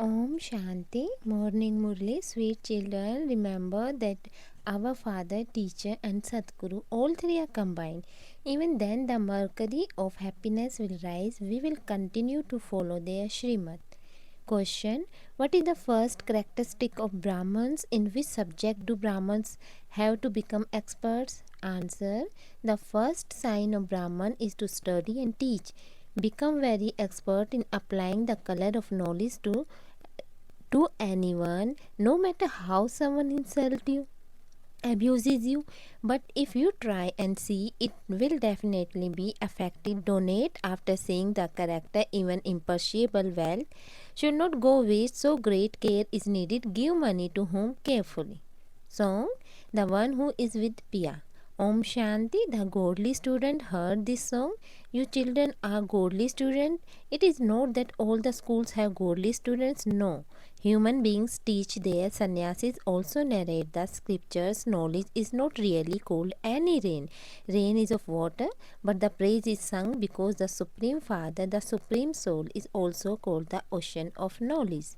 Om Shanti, morning Murli, sweet children, remember that our Father, Teacher, and Sadguru, all three are combined. Even then, the mercury of happiness will rise. We will continue to follow their Srimad. Question: what is the first characteristic of Brahmins? In which subject do Brahmins have to become experts? Answer: the first sign of Brahman is to study and teach. Become very expert in applying the color of knowledge to anyone, no matter how someone insults you, abuses you. But if you try and see, it will definitely be effective. Donate after seeing the character. Even imperishable wealth should not go waste, so great care is needed. Give money to whom carefully. Song: the one who is with Pia. Om Shanti, the godly student heard this song. You children are godly students. It is not that all the schools have godly students. No. Human beings teach their sannyasis also narrate the scriptures. Knowledge is not really called any rain. Rain is of water, but the praise is sung because the Supreme Father, the Supreme Soul, is also called the ocean of knowledge.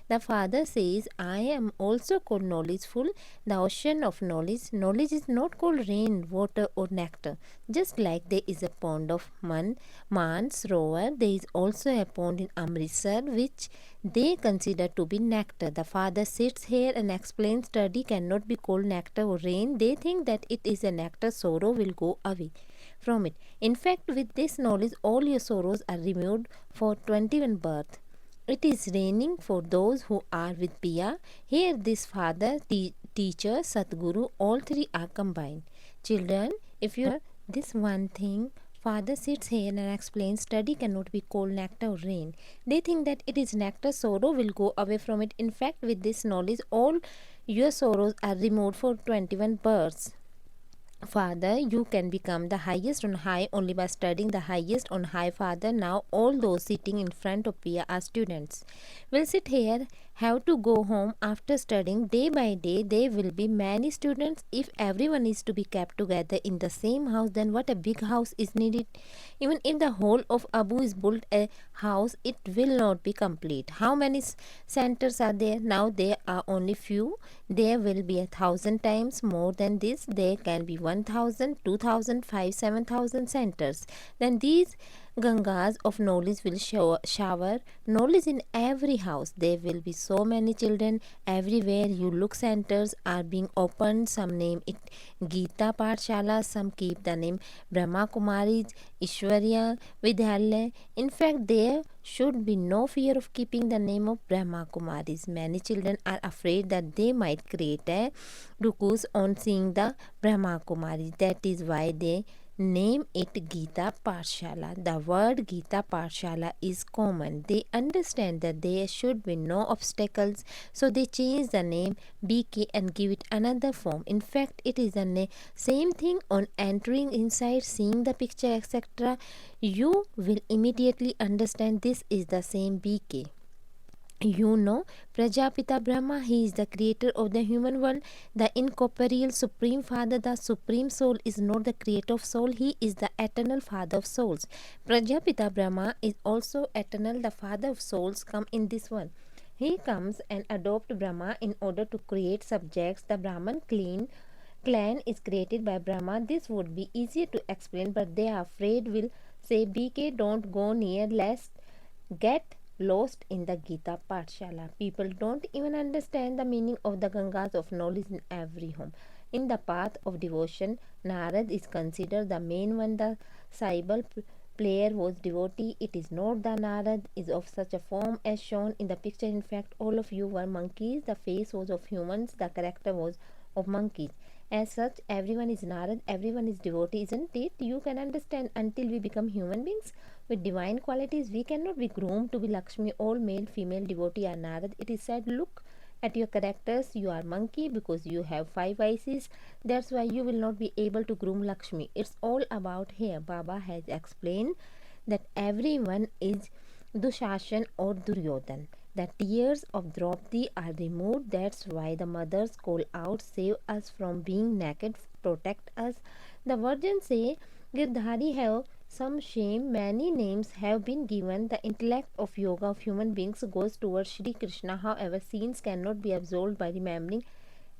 The Father says, I am also called knowledgeful, the ocean of knowledge. Knowledge is not called rain, water, or nectar. Just like there is a pond of Mansarovar, there is also a pond in Amritsar which they consider to be nectar. The Father sits here and explains study cannot be called nectar or rain. They think that it is a nectar, sorrow will go away from it. In fact, with this knowledge, all your sorrows are removed for 21 birth. It is raining for those who are with Pia. Here, this Father, teacher, Sadguru, all three are combined. Children, if you are this one thing, Father sits here and explains study cannot be called nectar or rain. They think that it is nectar, sorrow will go away from it. In fact, with this knowledge, all your sorrows are removed for 21 births. Father, you can become the highest on high only by studying the highest on high. Father, now all those sitting in front of Pia are students. Will sit here, have to go home after studying. Day by day, there will be many students. If everyone is to be kept together in the same house, then what a big house is needed. Even if the whole of Abu is built a house, it will not be complete. How many centers are there? Now there are only few. There will be 1,000 times more than this. There can be 1,000, 2,000, 5, 7,000 centers. Then these Gangas of knowledge will shower knowledge in every house. There will be so many children everywhere. You look, centers are being opened. Some name it Gita Pathshala, some keep the name Brahma Kumaris, Ishwarya Vidyalaya. In fact, there should be no fear of keeping the name of Brahma Kumaris. Many children are afraid that they might create a rukus on seeing the Brahma Kumaris. That is why they name it Gita Pathshala. The word Gita Pathshala is common. They understand that there should be no obstacles, so they change the name BK and give it another form. In fact, it is the same thing on entering inside, seeing the picture, etc. You will immediately understand this is the same BK. You know, Prajapita Brahma, he is the creator of the human world, the incorporeal Supreme Father, the Supreme Soul is not the creator of soul, he is the eternal Father of souls. Prajapita Brahma is also eternal, the Father of souls come in this one. He comes and adopt Brahma in order to create subjects. The Brahman clan is created by Brahma. This would be easier to explain, but they are afraid will say, BK, don't go near, lest get lost in the Gita Pathshala. People don't even understand the meaning of the Gangas of knowledge in every home. In the path of devotion, Narad is considered the main one. The Saibal player was devotee. It is not the Narad is of such a form as shown in the picture. In fact, all of you were monkeys. The face was of humans. The character was of monkeys. As such, everyone is Narad, everyone is devotee, isn't it? You can understand until we become human beings with divine qualities. We cannot be groomed to be Lakshmi. All male, female devotee are Narad. It is said, look at your characters. You are monkey because you have 5 vices. That's why you will not be able to groom Lakshmi. It's all about here. Baba has explained that everyone is Dushashan or Duryodhan. The tears of Draupadi are removed. That's why the mothers call out, save us from being naked, protect us. The virgins say, Girdhari have some shame, many names have been given. The intellect of yoga of human beings goes towards Shri Krishna. However, sins cannot be absolved by remembering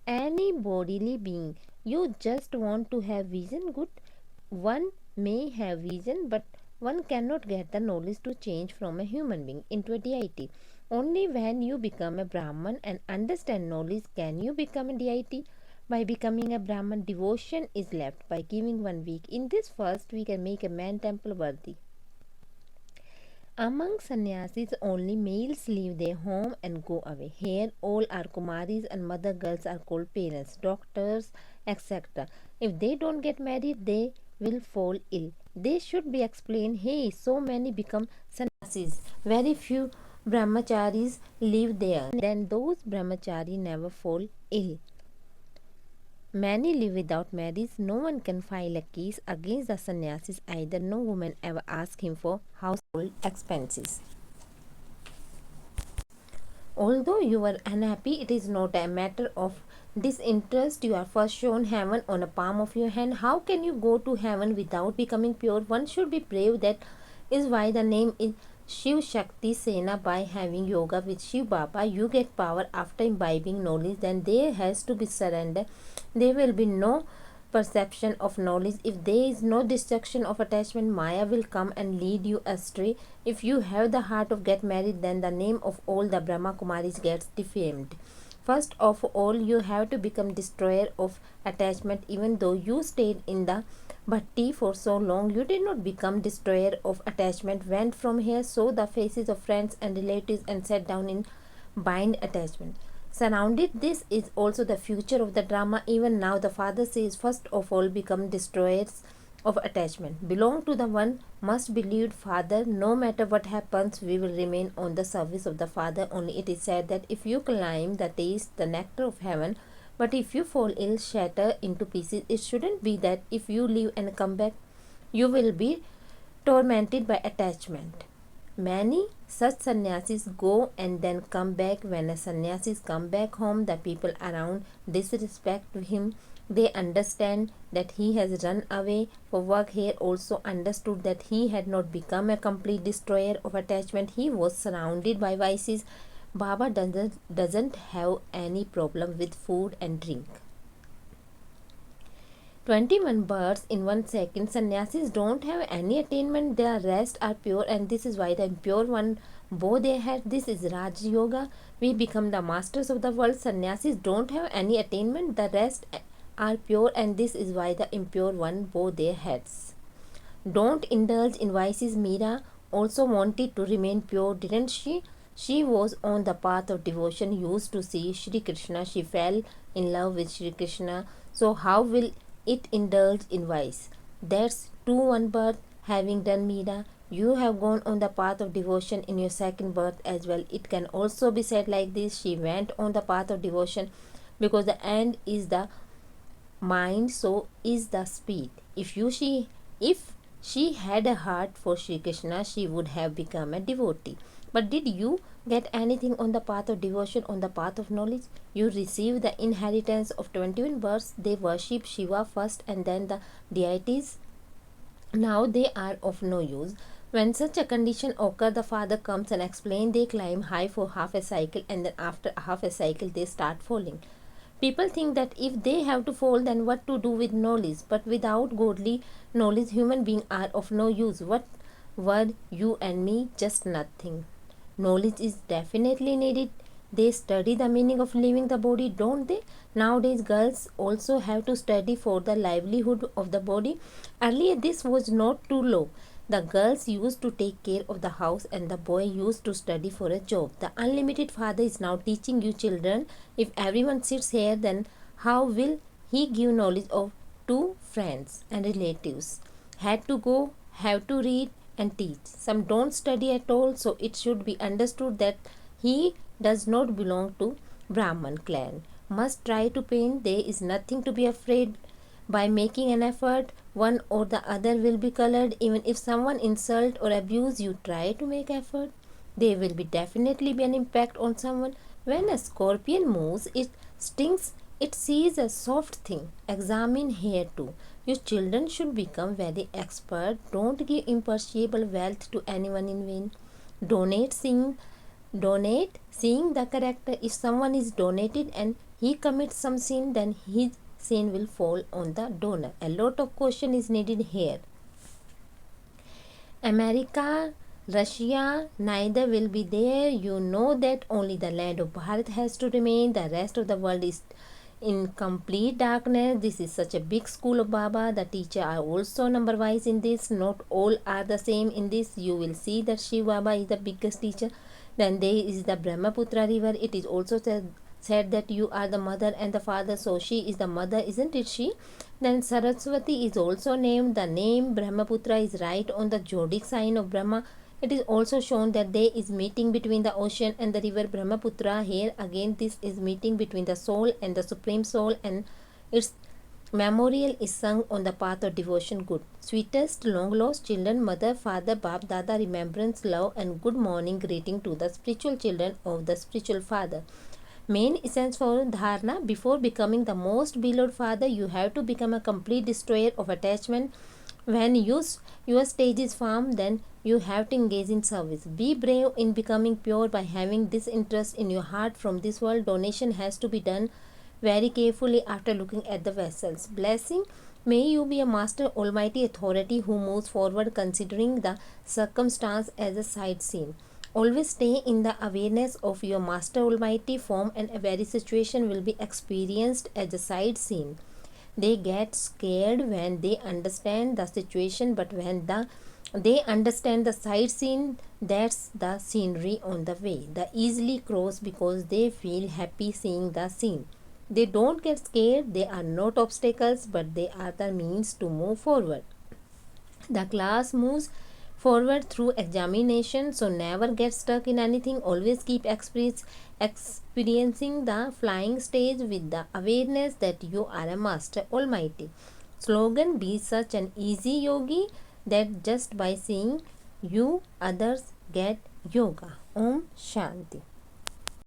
any bodily being. You just want to have vision. Good. One may have vision, but one cannot get the knowledge to change from a human being into a deity. Only when you become a Brahman and understand knowledge can you become a deity. By becoming a Brahman, devotion is left. By giving 1 week, in this first we can make a man temple worthy. Among sannyasis, only males leave their home and go away. Here, all are Kumaris and mother girls are called parents, doctors, etc. If they don't get married, they will fall ill. They should be explained, hey, so many become sannyasis. Very few brahmacharis live there. Then those brahmachari never fall ill. Many live without marriage. No one can file a case against the sannyasis either. No woman ever asks him for household expenses. Although you are unhappy, it is not a matter of disinterest. You are first shown heaven on the palm of your hand. How can you go to heaven without becoming pure? One should be brave. That is why the name is Shiv Shakti Sena. By having yoga with Shiv Baba, you get power. After imbibing knowledge, then there has to be surrender. There will be no perception of knowledge. If there is no destruction of attachment, Maya will come and lead you astray. If you have the heart of get married, then the name of all the Brahma Kumaris gets defamed. First of all, you have to become destroyer of attachment. Even though you stayed in the bhatti for so long, you did not become destroyer of attachment. Went from here, saw the faces of friends and relatives and sat down in bind attachment. Surrounded, this is also the future of the drama. Even now the father says, first of all become destroyers of attachment. Belong to the one must believed father. No matter what happens, we will remain on the service of the father. Only it is said that if you climb the taste the nectar of heaven, but if you fall ill, shatter into pieces. It shouldn't be that if you leave and come back, you will be tormented by attachment. Many such sannyasis go and then come back. When a sannyasis come back home, the people around disrespect him. They understand that he has run away for work. Here also understood that he had not become a complete destroyer of attachment. He was surrounded by vices. Baba doesn't have any problem with food and drink. 21 births in 1 second. Sannyasis don't have any attainment. Their rest are pure, and this is why the impure one bow their head. This is Raj Yoga. We become the masters of the world. Sannyasis don't have any attainment. The rest are pure, and this is why the impure one bow their heads. Don't indulge in vices. Meera also wanted to remain pure, didn't she? She was on the path of devotion, used to see Shri Krishna. She fell in love with Shri Krishna. So how will it indulge in vice? That's 2-1 birth. Having done Meera, you have gone on the path of devotion in your second birth as well. It can also be said like this: she went on the path of devotion because the end is the mind, so is the speed. If she had a heart for Shri Krishna, she would have become a devotee. But did you get anything on the path of devotion, on the path of knowledge? You receive the inheritance of 21 births. They worship Shiva first and then the deities. Now they are of no use. When such a condition occurs, the father comes and explains. They climb high for half a cycle, and then after half a cycle they start falling. People think that if they have to fall, then what to do with knowledge? But without godly knowledge, human beings are of no use. What were you and me? Just nothing. Knowledge is definitely needed. They study the meaning of leaving the body, don't they? Nowadays, girls also have to study for the livelihood of the body. Earlier, this was not too low. The girls used to take care of the house and the boy used to study for a job. The unlimited father is now teaching you children. If everyone sits here, then how will he give knowledge of to friends and relatives? Had to go, have to read and teach. Some don't study at all, so it should be understood that he does not belong to Brahman clan. Must try to paint. There is nothing to be afraid. By making an effort, one or the other will be colored. Even if someone insult or abuse you, try to make effort. There will be definitely be an impact on someone. When a scorpion moves, it stings. It sees a soft thing. Examine here too. Your children should become very expert. Don't give imperishable wealth to anyone in vain. Donate, seeing the character. If someone is donated and he commits some sin, then his sin will fall on the donor. A lot of caution is needed here. America, Russia, neither will be there. You know that only the land of Bharat has to remain. The rest of the world is in complete darkness. This is such a big school of Baba. The teachers are also number wise in this. Not all are the same in this. You will see that Shiv Baba is the biggest teacher. Then there is the Brahmaputra river. It is also said that you are the mother and the father. So she is the mother, isn't it she? Then Saraswati is also named. The name Brahmaputra is right on the Jodic sign of Brahma. It is also shown that there is meeting between the ocean and the river Brahmaputra. Here again this is meeting between the soul and the supreme soul, and its memorial is sung on the path of devotion. Good. Sweetest long lost children, mother, father, Bap, Dada, remembrance, love and good morning greeting to the spiritual children of the spiritual father. Main essence for dharana: before becoming the most beloved father, you have to become a complete destroyer of attachment. When your stage is firm, then you have to engage in service. Be brave in becoming pure by having this interest in your heart from this world. Donation has to be done very carefully after looking at the vessels. Blessing: may you be a master almighty authority who moves forward considering the circumstance as a side scene. Always stay in the awareness of your master almighty form, and every situation will be experienced as a side scene. They get scared when they understand the situation, but when they understand the side scene, that's the scenery on the way. They easily cross because they feel happy seeing the scene. They don't get scared. They are not obstacles, but they are the means to move forward. The class moves forward through examination, so never get stuck in anything. Always keep experiencing the flying stage with the awareness that you are a master almighty. Slogan: be such an easy yogi that just by seeing you, others get yoga. Om Shanti.